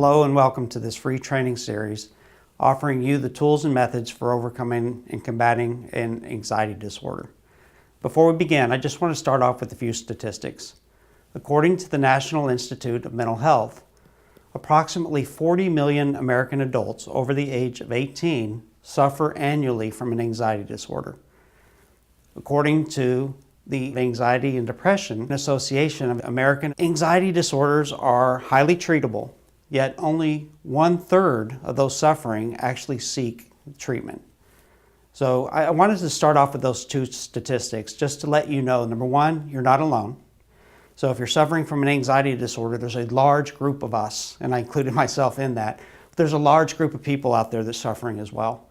Hello and welcome to this free training series offering you the tools and methods for overcoming and combating an anxiety disorder. Before we begin, I just want to start off with a few statistics. According to the National Institute of Mental Health, approximately 40 million American adults over the age of 18 suffer annually from an anxiety disorder. According to the Anxiety and Depression Association of American anxiety disorders are highly treatable, yet only 1/3 of those suffering actually seek treatment. So I wanted to start off with those two statistics just to let you know, number one, you're not alone. So if you're suffering from an anxiety disorder, there's a large group of us, and I included myself in that. There's a large group of people out there that's suffering as well.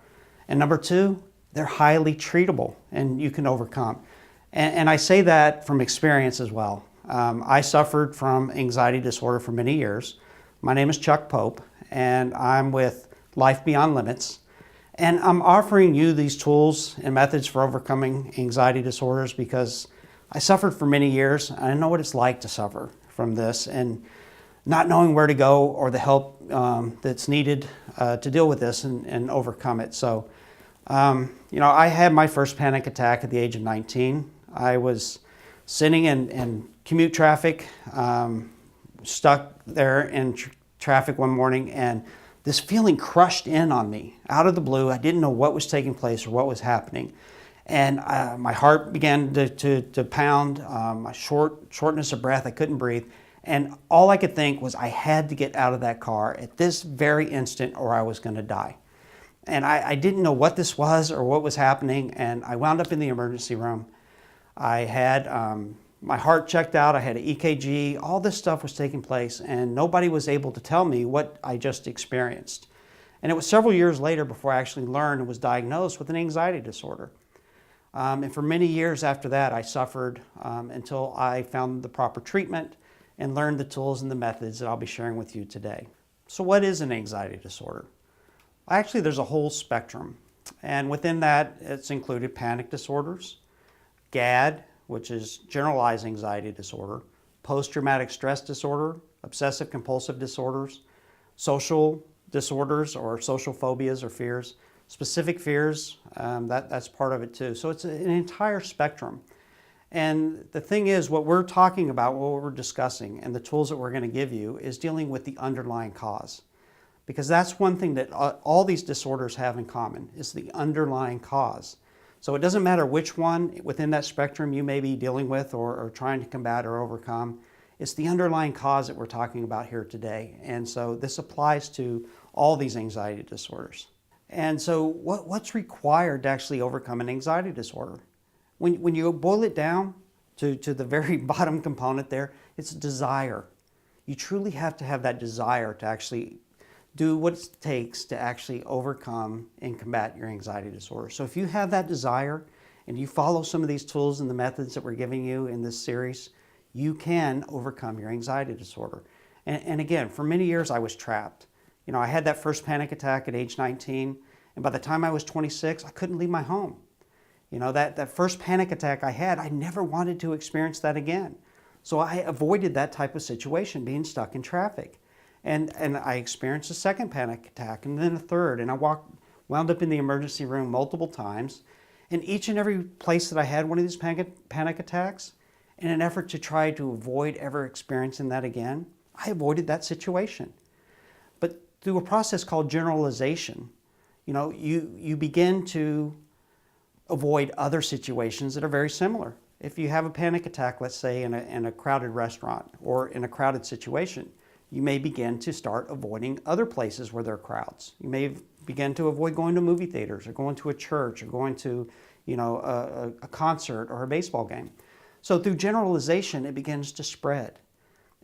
And number two, they're highly treatable and you can overcome. And I say that from experience as well. I suffered from anxiety disorder for many years. My name is Chuck Pope, and I'm with Life Beyond Limits. And I'm offering you these tools and methods for overcoming anxiety disorders because I suffered for many years. And I know what it's like to suffer from this and not knowing where to go or the help that's needed to deal with this and overcome it. So, I had my first panic attack at the age of 19. I was sitting in commute traffic, stuck there in traffic one morning, and this feeling crushed in on me out of the blue. I didn't know what was taking place or what was happening. And my heart began to pound, my shortness of breath, I couldn't breathe. And all I could think was I had to get out of that car at this very instant or I was going to die. And I didn't know what this was or what was happening, and I wound up in the emergency room. I had my heart checked out, I had an EKG, all this stuff was taking place, and nobody was able to tell me what I just experienced. And it was several years later before I actually learned and was diagnosed with an anxiety disorder. And for many years after that, I suffered until I found the proper treatment and learned the tools and the methods that I'll be sharing with you today. So what is an anxiety disorder? Actually, there's a whole spectrum. And within that, it's included panic disorders, GAD, which is generalized anxiety disorder, post-traumatic stress disorder, obsessive compulsive disorders, social disorders or social phobias or fears, specific fears, that's part of it too. So it's an entire spectrum. And the thing is, what we're talking about, what we're discussing, and the tools that we're going to give you is dealing with the underlying cause. Because that's one thing that all these disorders have in common, is the underlying cause. So it doesn't matter which one within that spectrum you may be dealing with or trying to combat or overcome. It's the underlying cause that we're talking about here today. And so this applies to all these anxiety disorders. And so what's required to actually overcome an anxiety disorder? When you boil it down to the very bottom component there, it's desire. You truly have to have that desire to actually do what it takes to actually overcome and combat your anxiety disorder. So if you have that desire and you follow some of these tools and the methods that we're giving you in this series, you can overcome your anxiety disorder. And again, for many years I was trapped. I had that first panic attack at age 19, and by the time I was 26, I couldn't leave my home. That first panic attack I had, I never wanted to experience that again. So I avoided that type of situation, being stuck in traffic. And I experienced a second panic attack and then a third, and I wound up in the emergency room multiple times. And each and every place that I had one of these panic attacks, in an effort to try to avoid ever experiencing that again, I avoided that situation. But through a process called generalization, you begin to avoid other situations that are very similar. If you have a panic attack, let's say in a crowded restaurant or in a crowded situation, you may begin to start avoiding other places where there are crowds. You may begin to avoid going to movie theaters or going to a church or going to a concert or a baseball game. So through generalization, it begins to spread.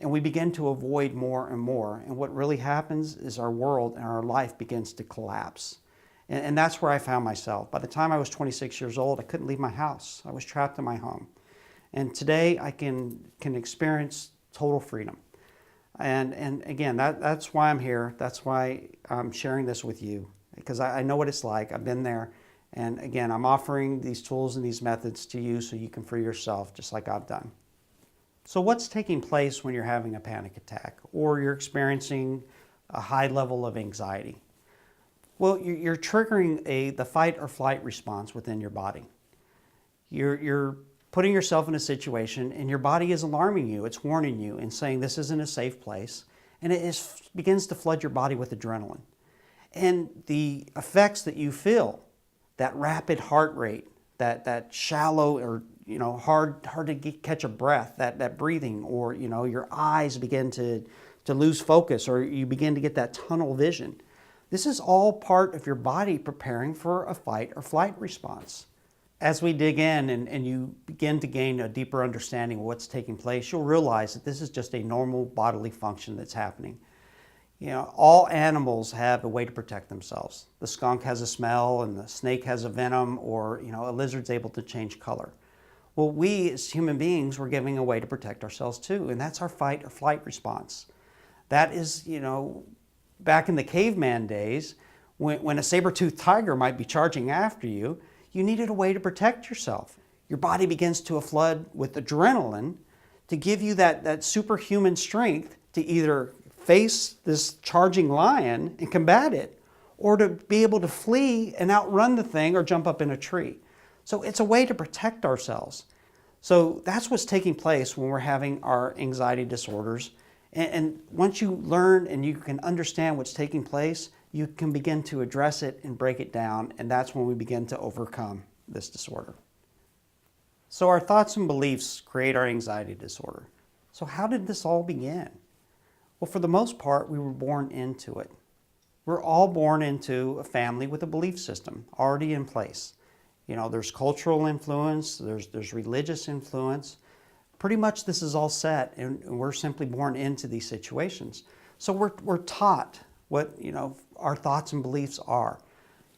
And we begin to avoid more and more. And what really happens is our world and our life begins to collapse. And that's where I found myself. By the time I was 26 years old, I couldn't leave my house. I was trapped in my home. And today I can experience total freedom. And again, that's why I'm here. That's why I'm sharing this with you, because I know what it's like. I've been there. And again, I'm offering these tools and these methods to you so you can free yourself just like I've done. So what's taking place when you're having a panic attack or you're experiencing a high level of anxiety? Well, you're triggering the fight or flight response within your body. You're putting yourself in a situation and your body is alarming you. It's warning you and saying this isn't a safe place. And it begins to flood your body with adrenaline. And the effects that you feel, that rapid heart rate, that shallow or hard to catch a breath, that breathing, or your eyes begin to lose focus, or you begin to get that tunnel vision. This is all part of your body preparing for a fight or flight response. As we dig in and you begin to gain a deeper understanding of what's taking place, you'll realize that this is just a normal bodily function that's happening. All animals have a way to protect themselves. The skunk has a smell, and the snake has a venom, or a lizard's able to change color. Well, we as human beings, we're giving a way to protect ourselves too, and that's our fight or flight response. That is, back in the caveman days, when a saber-toothed tiger might be charging after you, you needed a way to protect yourself. Your body begins to flood with adrenaline to give you that superhuman strength to either face this charging lion and combat it, or to be able to flee and outrun the thing or jump up in a tree. So it's a way to protect ourselves. So that's what's taking place when we're having our anxiety disorders. And once you learn and you can understand what's taking place, you can begin to address it and break it down, and that's when we begin to overcome this disorder. So our thoughts and beliefs create our anxiety disorder. So how did this all begin? Well, for the most part, we were born into it. We're all born into a family with a belief system already in place. There's cultural influence, there's religious influence. Pretty much this is all set, and we're simply born into these situations. So we're taught what our thoughts and beliefs are.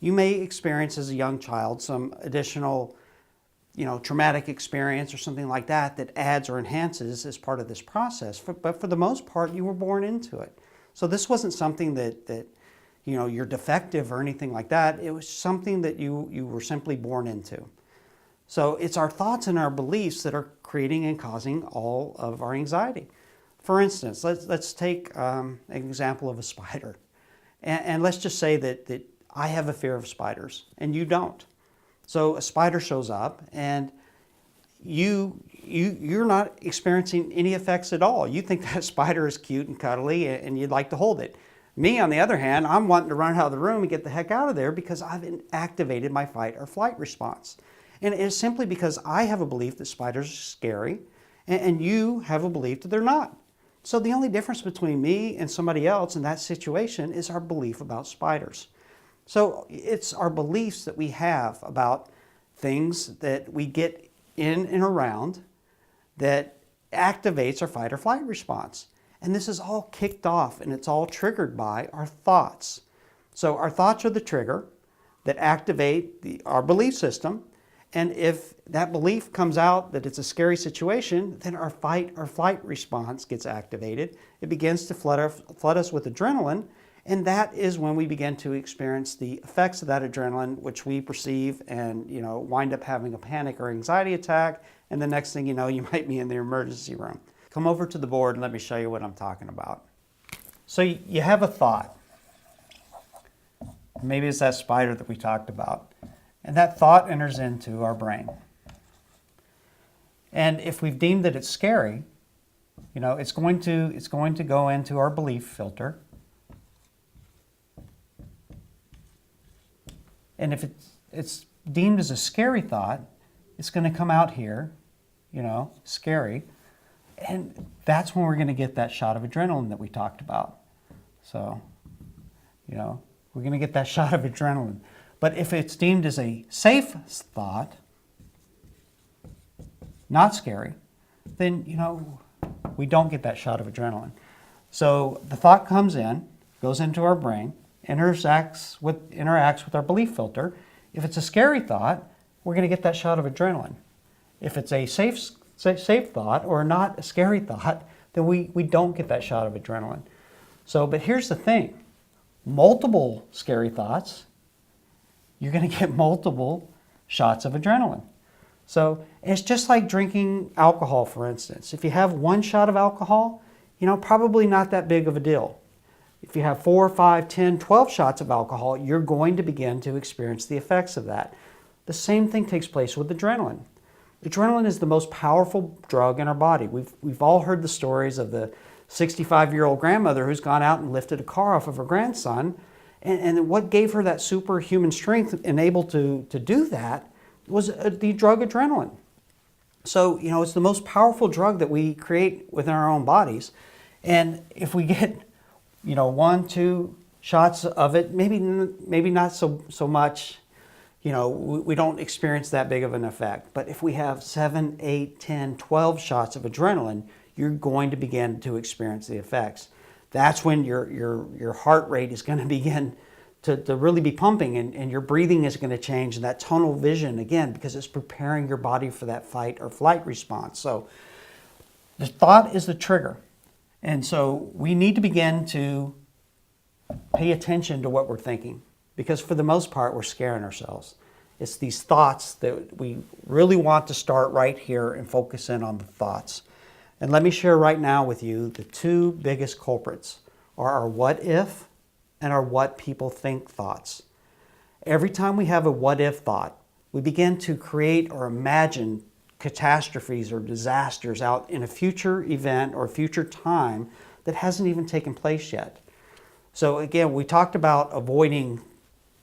You may experience as a young child some additional traumatic experience or something like that adds or enhances as part of this process. But for the most part, you were born into it. So this wasn't something that you're defective or anything like that. It was something that you were simply born into. So it's our thoughts and our beliefs that are creating and causing all of our anxiety. For instance, let's take an example of a spider. And let's just say that I have a fear of spiders and you don't. So a spider shows up and you're not experiencing any effects at all. You think that spider is cute and cuddly and you'd like to hold it. Me, on the other hand, I'm wanting to run out of the room and get the heck out of there because I've activated my fight or flight response. And it is simply because I have a belief that spiders are scary and you have a belief that they're not. So the only difference between me and somebody else in that situation is our belief about spiders. So it's our beliefs that we have about things that we get in and around that activates our fight or flight response. And this is all kicked off and it's all triggered by our thoughts. So our thoughts are the trigger that activate our belief system. And if that belief comes out that it's a scary situation, then our fight or flight response gets activated. It begins to flood us with adrenaline. And that is when we begin to experience the effects of that adrenaline, which we perceive and wind up having a panic or anxiety attack. And the next thing you know, you might be in the emergency room. Come over to the board and let me show you what I'm talking about. So you have a thought. Maybe it's that spider that we talked about. And that thought enters into our brain. And if we've deemed that it's scary, it's going to go into our belief filter. And if it's deemed as a scary thought, it's going to come out here, scary. And that's when we're going to get that shot of adrenaline that we talked about. So, we're going to get that shot of adrenaline. But if it's deemed as a safe thought, not scary, then, we don't get that shot of adrenaline. So the thought comes in, goes into our brain, interacts with our belief filter. If it's a scary thought, we're going to get that shot of adrenaline. If it's a safe thought or not a scary thought, then we don't get that shot of adrenaline. So, but here's the thing. Multiple scary thoughts, you're going to get multiple shots of adrenaline. So it's just like drinking alcohol, for instance. If you have one shot of alcohol, probably not that big of a deal. If you have 4, 5, 10, 12 shots of alcohol, you're going to begin to experience the effects of that. The same thing takes place with adrenaline. Adrenaline is the most powerful drug in our body. We've all heard the stories of the 65-year-old grandmother who's gone out and lifted a car off of her grandson. And what gave her that superhuman strength and able to do that was the drug adrenaline. So, it's the most powerful drug that we create within our own bodies. And if we get, 1, 2 shots of it, maybe not so much, we don't experience that big of an effect. But if we have 7, 8, 10, 12 shots of adrenaline, you're going to begin to experience the effects. That's when your heart rate is going to begin to really be pumping, and your breathing is going to change, and that tunnel vision, again, because it's preparing your body for that fight or flight response. So the thought is the trigger. And so we need to begin to pay attention to what we're thinking, because for the most part, we're scaring ourselves. It's these thoughts that we really want to start right here and focus in on the thoughts. And let me share right now with you the two biggest culprits are our what if and our what people think thoughts. Every time we have a what if thought, we begin to create or imagine catastrophes or disasters out in a future event or a future time that hasn't even taken place yet. So again, we talked about avoiding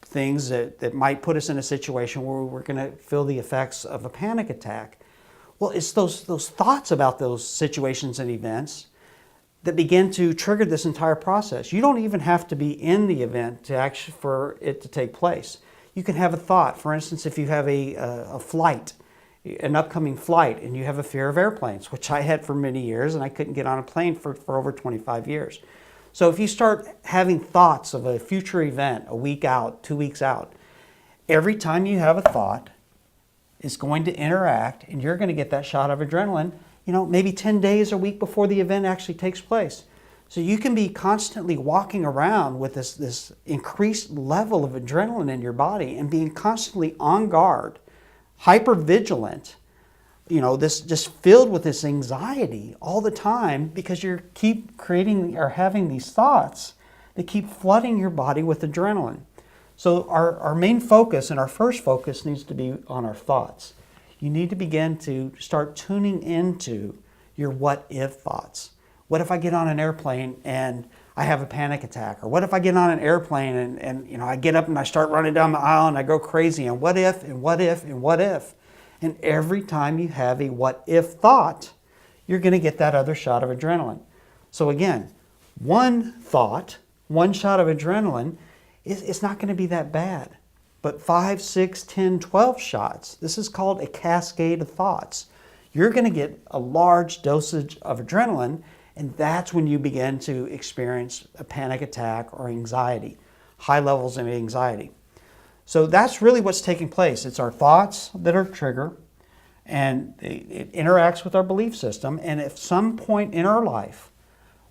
things that might put us in a situation where we're going to feel the effects of a panic attack. Well, it's those thoughts about those situations and events that begin to trigger this entire process. You don't even have to be in the event for it to take place. You can have a thought. For instance, if you have a flight, an upcoming flight, and you have a fear of airplanes, which I had for many years, and I couldn't get on a plane for over 25 years. So if you start having thoughts of a future event, a week out, 2 weeks out, every time you have a thought, it's going to interact, and you're going to get that shot of adrenaline, maybe 10 days or a week before the event actually takes place. So you can be constantly walking around with this increased level of adrenaline in your body and being constantly on guard, hyper vigilant, this just filled with this anxiety all the time because you keep creating or having these thoughts that keep flooding your body with adrenaline. So our main focus and our first focus needs to be on our thoughts. You need to begin to start tuning into your what if thoughts. What if I get on an airplane and I have a panic attack? Or what if I get on an airplane and I get up and I start running down the aisle and I go crazy, and what if and what if and what if? And every time you have a what if thought, you're going to get that other shot of adrenaline. So again, one thought, one shot of adrenaline, it's not going to be that bad. But 5, 6, 10, 12 shots, this is called a cascade of thoughts. You're going to get a large dosage of adrenaline, and that's when you begin to experience a panic attack or anxiety, high levels of anxiety. So that's really what's taking place. It's our thoughts that are trigger, and it interacts with our belief system. And at some point in our life,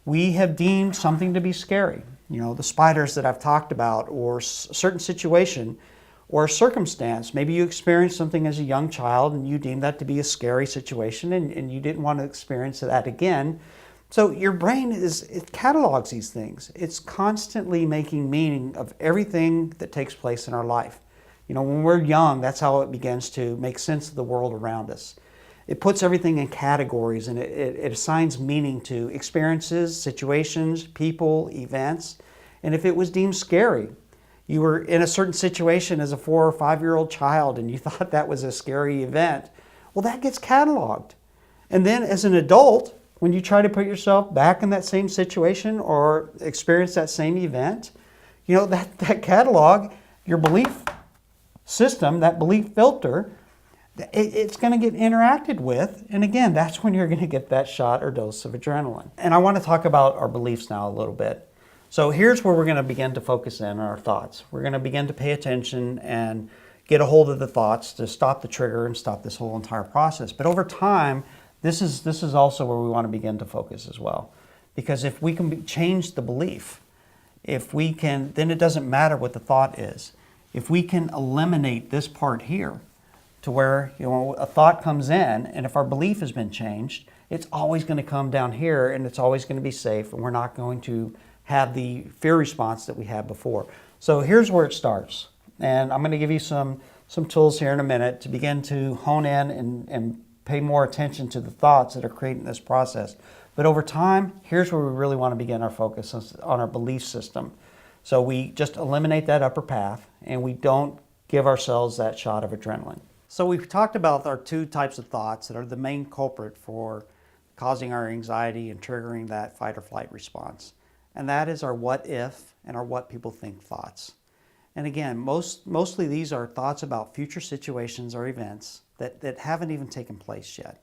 we have deemed something to be scary. The spiders that I've talked about, or a certain situation or circumstance. Maybe you experienced something as a young child and you deemed that to be a scary situation, and you didn't want to experience that again. So your brain it catalogs these things. It's constantly making meaning of everything that takes place in our life. When we're young, that's how it begins to make sense of the world around us. It puts everything in categories, and it assigns meaning to experiences, situations, people, events. And if it was deemed scary, you were in a certain situation as a 4 or 5-year-old child and you thought that was a scary event, well, that gets cataloged. And then as an adult, when you try to put yourself back in that same situation or experience that same event, that catalog, your belief system, that belief filter, it's going to get interacted with. And again, that's when you're going to get that shot or dose of adrenaline. And I want to talk about our beliefs now a little bit. So here's where we're going to begin to focus in on our thoughts. We're going to begin to pay attention and get a hold of the thoughts to stop the trigger and stop this whole entire process. But over time, this is also where we want to begin to focus as well. Because if we can change the belief, then it doesn't matter what the thought is. If we can eliminate this part here to where a thought comes in, and if our belief has been changed, it's always going to come down here and it's always going to be safe, and we're not going to have the fear response that we had before. So here's where it starts. And I'm going to give you some tools here in a minute to begin to hone in and pay more attention to the thoughts that are creating this process. But over time, here's where we really want to begin our focus on our belief system. So we just eliminate that upper path and we don't give ourselves that shot of adrenaline. So we've talked about our two types of thoughts that are the main culprit for causing our anxiety and triggering that fight or flight response. And that is our what if and our what people think thoughts. And again, mostly these are thoughts about future situations or events that haven't even taken place yet.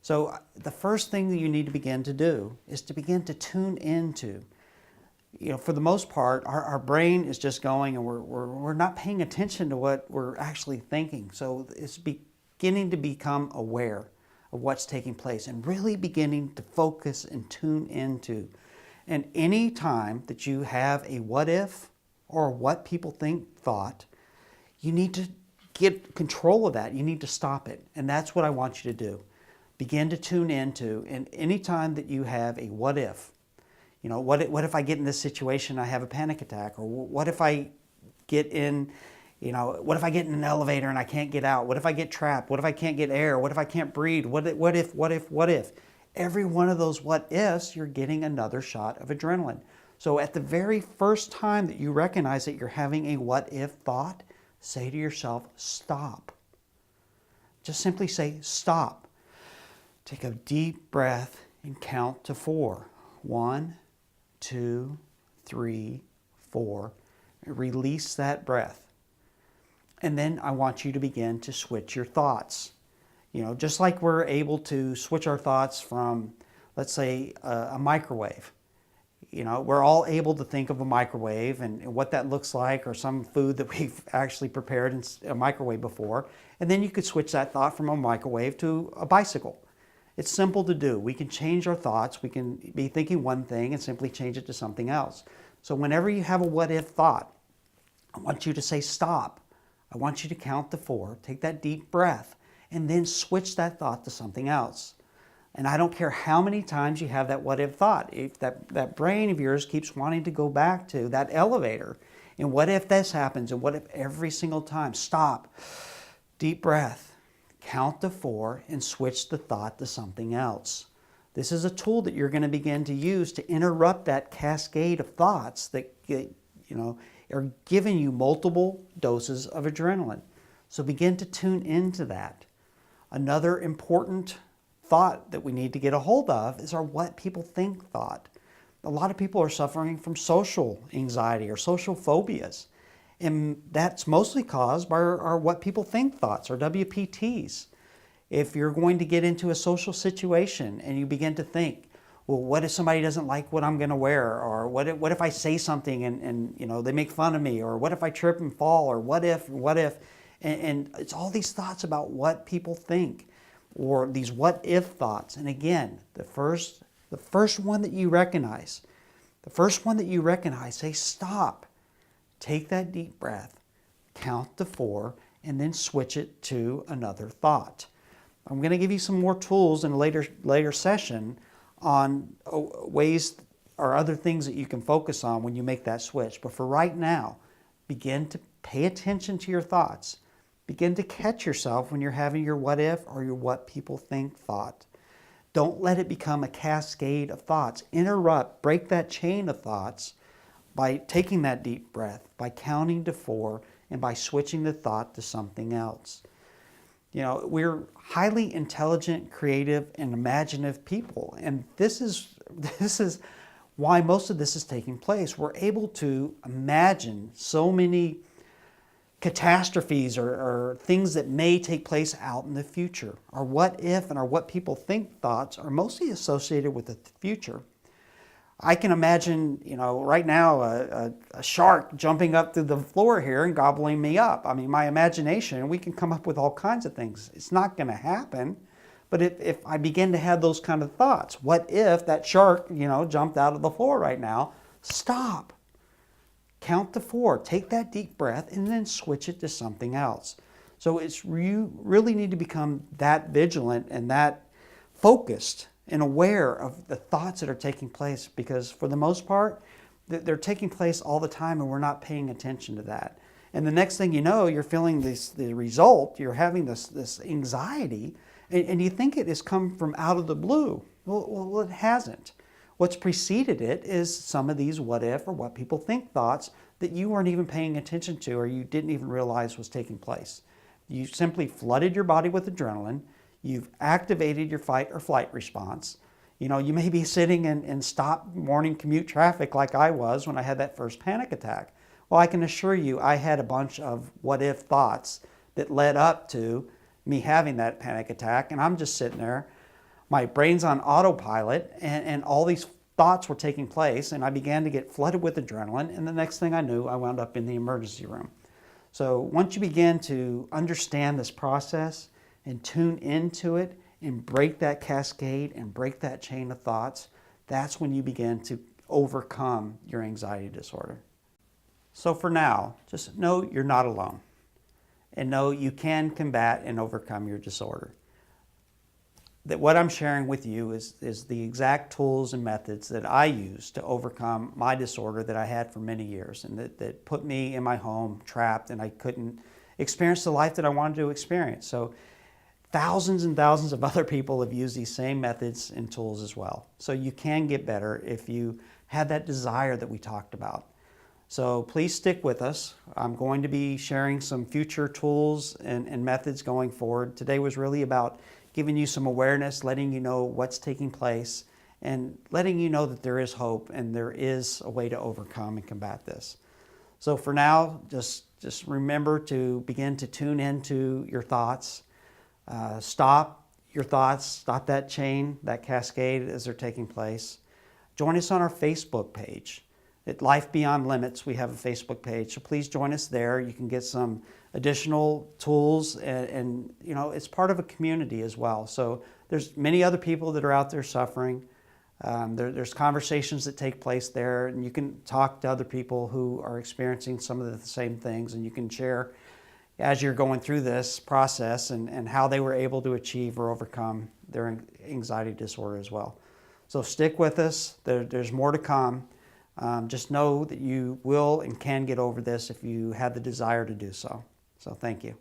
So the first thing that you need to begin to do is to begin to tune into, for the most part, our brain is just going and we're not paying attention to what we're actually thinking. So it's beginning to become aware of what's taking place and really beginning to focus and tune into. And any time that you have a what if or what people think thought, you need to get control of that. You need to stop it. And that's what I want you to do. Begin to tune into, and any time that you have a what if, what if I get in this situation, I have a panic attack? Or what if I get in, what if I get in an elevator and I can't get out? What if I get trapped? What if I can't get air? What if I can't breathe? What if? Every one of those what ifs, you're getting another shot of adrenaline. So at the very first time that you recognize that you're having a what if thought, say to yourself, stop. Just simply say, stop. Take a deep breath and count to 4. 1, 2, 3, 4. Release that breath. And then I want you to begin to switch your thoughts. Just like we're able to switch our thoughts from, let's say, a microwave. We're all able to think of a microwave and what that looks like, or some food that we've actually prepared in a microwave before. And then you could switch that thought from a microwave to a bicycle. It's simple to do. We can change our thoughts. We can be thinking one thing and simply change it to something else. So whenever you have a what if thought, I want you to say stop. I want you to count to 4, take that deep breath, and then switch that thought to something else. And I don't care how many times you have that what if thought. If that brain of yours keeps wanting to go back to that elevator, and what if this happens, and what if every single time, stop, deep breath, count to 4, and switch the thought to something else. This is a tool that you're going to begin to use to interrupt that cascade of thoughts that are giving you multiple doses of adrenaline. So begin to tune into that. Another important thought that we need to get a hold of is our what people think thought. A lot of people are suffering from social anxiety or social phobias. And that's mostly caused by our what people think thoughts, or WPTs. If you're going to get into a social situation and you begin to think, well, what if somebody doesn't like what I'm going to wear? Or what if I say something and they make fun of me? Or what if I trip and fall? Or what if? And it's all these thoughts about what people think, or these what if thoughts. And again, the first one that you recognize, say stop. Take that deep breath, count to 4, and then switch it to another thought. I'm going to give you some more tools in a later session on ways or other things that you can focus on when you make that switch. But for right now, begin to pay attention to your thoughts. Begin to catch yourself when you're having your what if or your what people think thought. Don't let it become a cascade of thoughts. Break that chain of thoughts by taking that deep breath, by counting to 4, and by switching the thought to something else. We're highly intelligent, creative, and imaginative people, and this is why most of this is taking place. We're able to imagine so many catastrophes or things that may take place out in the future. Our what if and our what people think thoughts are mostly associated with the future. I can imagine, right now a shark jumping up through the floor here and gobbling me up. I mean, my imagination, we can come up with all kinds of things. It's not going to happen. But if I begin to have those kind of thoughts, what if that shark, jumped out of the floor right now? Stop. Count to 4. Take that deep breath and then switch it to something else. So you really need to become that vigilant and that focused and aware of the thoughts that are taking place, because for the most part, They're taking place all the time, and we're not paying attention to that. And the next thing you know, you're feeling the result, you're having this anxiety, and you think it has come from out of the blue. Well, it hasn't. What's preceded it is some of these what if or what people think thoughts that you weren't even paying attention to or you didn't even realize was taking place. You simply flooded your body with adrenaline. You've activated your fight or flight response. You know, you may be sitting in stop morning commute traffic like I was when I had that first panic attack. Well, I can assure you I had a bunch of what if thoughts that led up to me having that panic attack, and I'm just sitting there. My brain's on autopilot, and all these thoughts were taking place, and I began to get flooded with adrenaline, and the next thing I knew, I wound up in the emergency room. So once you begin to understand this process and tune into it and break that cascade and break that chain of thoughts, that's when you begin to overcome your anxiety disorder. So for now, just know you're not alone, and know you can combat and overcome your disorder. That what I'm sharing with you is the exact tools and methods that I use to overcome my disorder that I had for many years, and that put me in my home trapped, and I couldn't experience the life that I wanted to experience. So thousands and thousands of other people have used these same methods and tools as well. So you can get better if you have that desire that we talked about. So please stick with us. I'm going to be sharing some future tools and methods going forward. Today was really about giving you some awareness, letting you know what's taking place, and letting you know that there is hope and there is a way to overcome and combat this. So for now, just remember to begin to tune into your thoughts. Stop your thoughts, stop that chain, that cascade as they're taking place. Join us on our Facebook page. At Life Beyond Limits, we have a Facebook page, so please join us there. You can get some additional tools, and you know, it's part of a community as well. So there's many other people that are out there suffering. There's conversations that take place there, and you can talk to other people who are experiencing some of the same things, and you can share as you're going through this process and how they were able to achieve or overcome their anxiety disorder as well. So stick with us. There's more to come. Just know that you will and can get over this if you have the desire to do so. So thank you.